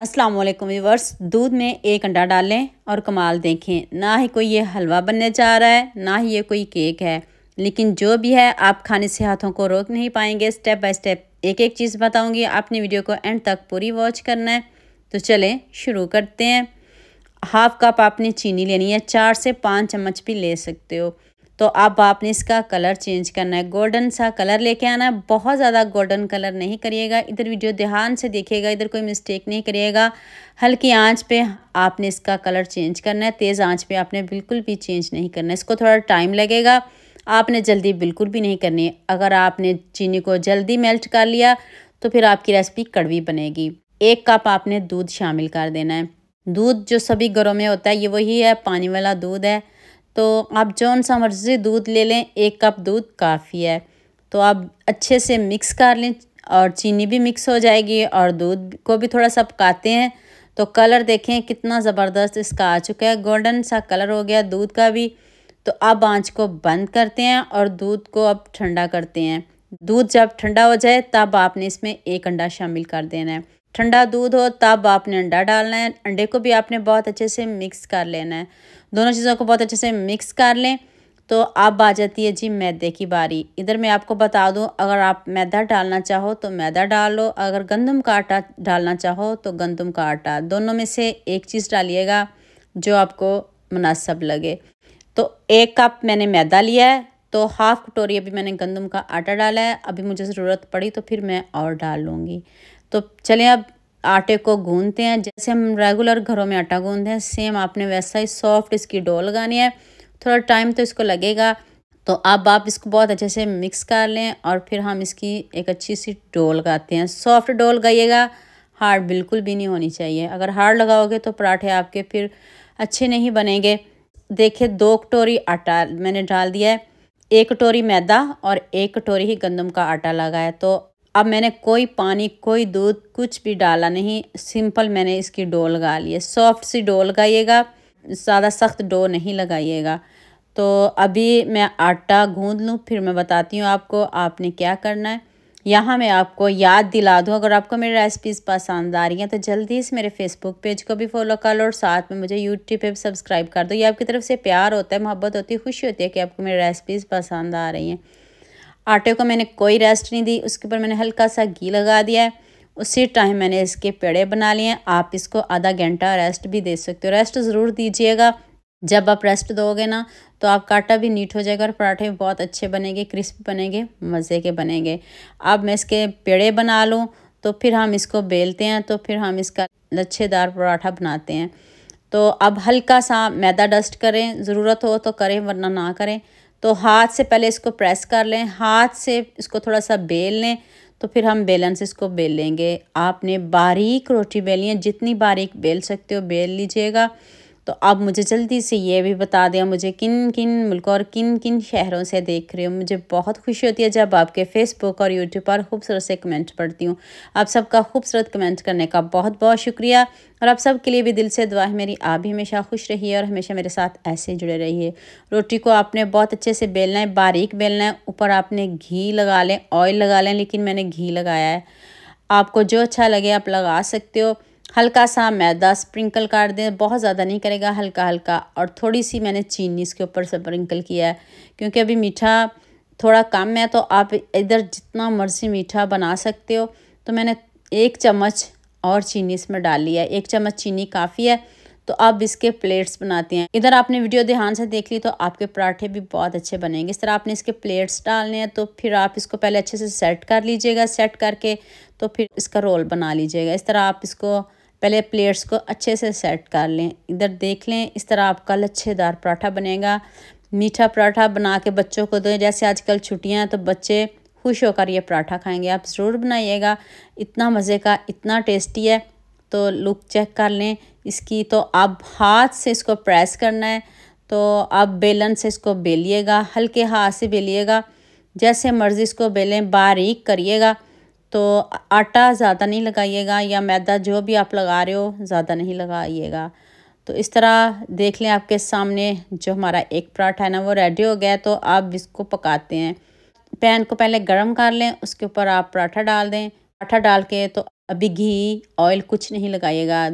अस्सलाम वालेकुम व्यूवर्स। दूध में एक अंडा डालें और कमाल देखें। ना ही कोई ये हलवा बनने जा रहा है, ना ही ये कोई केक है, लेकिन जो भी है आप खाने से हाथों को रोक नहीं पाएंगे। स्टेप बाय स्टेप एक एक चीज़ बताऊंगी, आपने वीडियो को एंड तक पूरी वॉच करना है। तो चलें शुरू करते हैं। हाफ कप आपने चीनी लेनी है, 4 से 5 चम्मच भी ले सकते हो। तो अब आपने इसका कलर चेंज करना है, गोल्डन सा कलर लेके आना है। बहुत ज़्यादा गोल्डन कलर नहीं करिएगा, इधर वीडियो ध्यान से देखिएगा, इधर कोई मिस्टेक नहीं करिएगा। हल्की आंच पे आपने इसका कलर चेंज करना है, तेज़ आंच पे आपने बिल्कुल भी चेंज नहीं करना है। इसको थोड़ा टाइम लगेगा, आपने जल्दी बिल्कुल भी नहीं करनी है। अगर आपने चीनी को जल्दी मेल्ट कर लिया तो फिर आपकी रेसिपी कड़वी बनेगी। 1 कप आपने दूध शामिल कर देना है। दूध जो सभी घरों में होता है ये वही है, पानी वाला दूध है। तो आप जौन सा मर्जी दूध ले लें, 1 कप दूध काफ़ी है। तो आप अच्छे से मिक्स कर लें और चीनी भी मिक्स हो जाएगी और दूध को भी थोड़ा सा पकाते हैं। तो कलर देखें कितना ज़बरदस्त इसका आ चुका है, गोल्डन सा कलर हो गया दूध का भी। तो अब आंच को बंद करते हैं और दूध को अब ठंडा करते हैं। दूध जब ठंडा हो जाए तब आपने इसमें 1 अंडा शामिल कर देना है। ठंडा दूध हो तब आपने अंडा डालना है। अंडे को भी आपने बहुत अच्छे से मिक्स कर लेना है। दोनों चीज़ों को बहुत अच्छे से मिक्स कर लें। तो अब आ जाती है जी मैदे की बारी। इधर मैं आपको बता दूं, अगर आप मैदा डालना चाहो तो मैदा डाल लो, अगर गंदम का आटा डालना चाहो तो गंदम का आटा, दोनों में से एक चीज़ डालिएगा जो आपको मुनासिब लगे। तो 1 कप मैंने मैदा लिया है, तो हाफ़ कटोरी अभी मैंने गंदम का आटा डाला है। अभी मुझे ज़रूरत पड़ी तो फिर मैं और डाल लूँगी। तो चलें अब आटे को गूंथते हैं। जैसे हम रेगुलर घरों में आटा गूंथते हैं, सेम आपने वैसा ही सॉफ्ट इसकी डो लगानी है। थोड़ा टाइम तो इसको लगेगा। तो अब आप इसको बहुत अच्छे से मिक्स कर लें और फिर हम इसकी एक अच्छी सी डो लगाते हैं। सॉफ्ट डो लगाइएगा, हार्ड बिल्कुल भी नहीं होनी चाहिए। अगर हार्ड लगाओगे तो पराठे आपके फिर अच्छे नहीं बनेंगे। देखिए 2 कटोरी आटा मैंने डाल दिया है, 1 कटोरी मैदा और 1 कटोरी ही गंदम का आटा लगा है। तो अब मैंने कोई पानी, कोई दूध, कुछ भी डाला नहीं, सिंपल मैंने इसकी डो लगा ली है। सॉफ्ट सी डो लगाइएगा, ज़्यादा सख्त डो नहीं लगाइएगा। तो अभी मैं आटा गूंद लूँ, फिर मैं बताती हूँ आपको आपने क्या करना है। यहाँ मैं आपको याद दिला दूँ, अगर आपको मेरी रेसिपीज़ पसंद आ रही हैं तो जल्दी से मेरे फेसबुक पेज को भी फॉलो कर लो और साथ में मुझे यूट्यूब पे भी सब्सक्राइब कर दो। ये आपकी तरफ से प्यार होता है, मोहब्बत होती है, खुशी होती है कि आपको मेरी रेसिपीज़ पसंद आ रही हैं। आटे को मैंने कोई रेस्ट नहीं दी, उसके ऊपर मैंने हल्का सा घी लगा दिया है। उसी टाइम मैंने इसके पेड़े बना लिए हैं। आप इसको आधा घंटा रेस्ट भी दे सकते हो, रेस्ट ज़रूर दीजिएगा। जब आप रेस्ट दोगे ना तो आपका आटा भी नीट हो जाएगा और पराठे भी बहुत अच्छे बनेंगे, क्रिस्पी बनेंगे, मज़े के बनेंगे। अब मैं इसके पेड़े बना लूँ तो फिर हम इसको बेलते हैं, तो फिर हम इसका लच्छेदार पराठा बनाते हैं। तो अब हल्का सा मैदा डस्ट करें, ज़रूरत हो तो करें वरना ना करें। तो हाथ से पहले इसको प्रेस कर लें, हाथ से इसको थोड़ा सा बेल लें, तो फिर हम बेलन से इसको बेल लेंगे। आपने बारीक रोटी बेलनी है, जितनी बारीक बेल सकते हो बेल लीजिएगा। तो अब मुझे जल्दी से ये भी बता दें मुझे किन किन मुल्कों और किन किन शहरों से देख रहे हो। मुझे बहुत खुशी होती है जब आपके फेसबुक और यूट्यूब पर खूबसूरत से कमेंट पढ़ती हूँ। आप सबका खूबसूरत कमेंट करने का बहुत बहुत शुक्रिया और आप सब के लिए भी दिल से दुआ है मेरी, आप भी हमेशा खुश रहिए और हमेशा मेरे साथ ऐसे जुड़े रहिए। रोटी को आपने बहुत अच्छे से बेलना है, बारीक बेलना है। ऊपर आपने घी लगा लें, ऑयल लगा लें, लेकिन मैंने घी लगाया है। आपको जो अच्छा लगे आप लगा सकते हो। हल्का सा मैदा स्प्रिंकल कर दें, बहुत ज़्यादा नहीं करेगा, हल्का हल्का। और थोड़ी सी मैंने चीनी इसके ऊपर स्प्रिंकल किया है क्योंकि अभी मीठा थोड़ा कम है, तो आप इधर जितना मर्ज़ी मीठा बना सकते हो। तो मैंने 1 चम्मच और चीनी इसमें डाल लिया है, 1 चम्मच चीनी काफ़ी है। तो अब इसके प्लेट्स बनाते हैं। इधर आपने वीडियो ध्यान से देख ली तो आपके पराठे भी बहुत अच्छे बनेंगे। इस तरह आपने इसके प्लेट्स डालने हैं, तो फिर आप इसको पहले अच्छे से सेट कर लीजिएगा। सेट करके तो फिर इसका रोल बना लीजिएगा। इस तरह आप इसको पहले प्लेट्स को अच्छे से सेट कर लें। इधर देख लें, इस तरह आपका लच्छेदार पराठा बनेगा। मीठा पराठा बना के बच्चों को दें, जैसे आजकल छुट्टियां हैं तो बच्चे खुश होकर ये पराठा खाएंगे। आप ज़रूर बनाइएगा, इतना मज़े का, इतना टेस्टी है। तो लुक चेक कर लें इसकी। तो आप हाथ से इसको प्रेस करना है, तो आप बेलन से इसको बेलिएगा, हल्के हाथ से बेलिएगा, जैसे मर्ज़ी इसको बेलें, बारीक करिएगा। तो आटा ज़्यादा नहीं लगाइएगा या मैदा जो भी आप लगा रहे हो ज़्यादा नहीं लगाइएगा। तो इस तरह देख लें आपके सामने जो हमारा एक पराठा है ना वो रेडी हो गया है। तो आप इसको पकाते हैं। पैन को पहले गरम कर लें, उसके ऊपर आप पराठा डाल दें। पराठा डाल के तो अभी घी ऑयल कुछ नहीं लगाइएगा।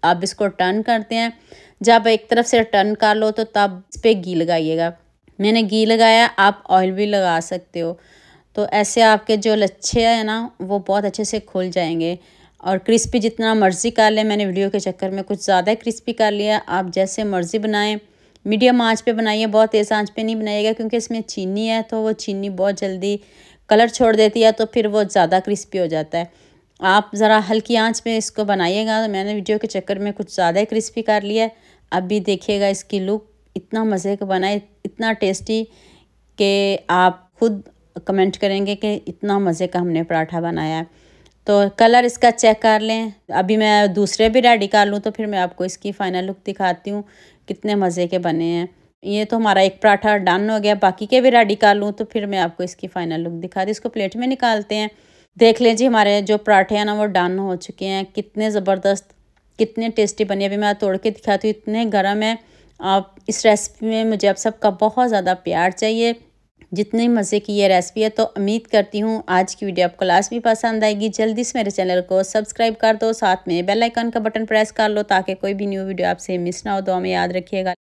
आप इसको टर्न करते हैं, जब एक तरफ से टर्न कर लो तो तब इस पर घी लगाइएगा। मैंने घी लगाया, आप ऑयल भी लगा सकते हो। तो ऐसे आपके जो लच्छे हैं ना वो बहुत अच्छे से खुल जाएंगे। और क्रिस्पी जितना मर्ज़ी कर लें, मैंने वीडियो के चक्कर में कुछ ज़्यादा क्रिस्पी कर लिया। आप जैसे मर्ज़ी बनाएं, मीडियम आंच पे बनाइए, बहुत तेज़ आंच पे नहीं बनाइएगा, क्योंकि इसमें चीनी है तो वो चीनी बहुत जल्दी कलर छोड़ देती है, तो फिर वो ज़्यादा क्रिस्पी हो जाता है। आप ज़रा हल्की आंच में इसको बनाइएगा। तो मैंने वीडियो के चक्कर में कुछ ज़्यादा क्रिस्पी कर लिया है। अभी देखिएगा इसकी लुक, इतना मज़े का बना है, इतना टेस्टी कि आप खुद कमेंट करेंगे कि इतना मज़े का हमने पराठा बनाया है। तो कलर इसका चेक कर लें। अभी मैं दूसरे भी रेडी कर लूँ तो फिर मैं आपको इसकी फ़ाइनल लुक दिखाती हूँ कितने मज़े के बने हैं। ये तो हमारा एक पराठा डन हो गया, बाकी के भी रेडी कर लूँ तो फिर मैं आपको इसकी फ़ाइनल लुक दिखा दी। इसको प्लेट में निकालते हैं। देख लें जी, हमारे जो पराठे हैं ना वो डन हो चुके हैं। कितने ज़बरदस्त, कितने टेस्टी बने। अभी मैं तोड़ के दिखाती हूँ, इतने गर्म है। आप इस रेसिपी में मुझे आप सबका बहुत ज़्यादा प्यार चाहिए, जितने मज़े की ये रेसिपी है। तो उम्मीद करती हूँ आज की वीडियो आपको लास्ट भी पसंद आएगी। जल्दी से मेरे चैनल को सब्सक्राइब कर दो, साथ में बेल आइकन का बटन प्रेस कर लो ताकि कोई भी न्यू वीडियो आपसे मिस ना हो। दुआ में याद रखिएगा।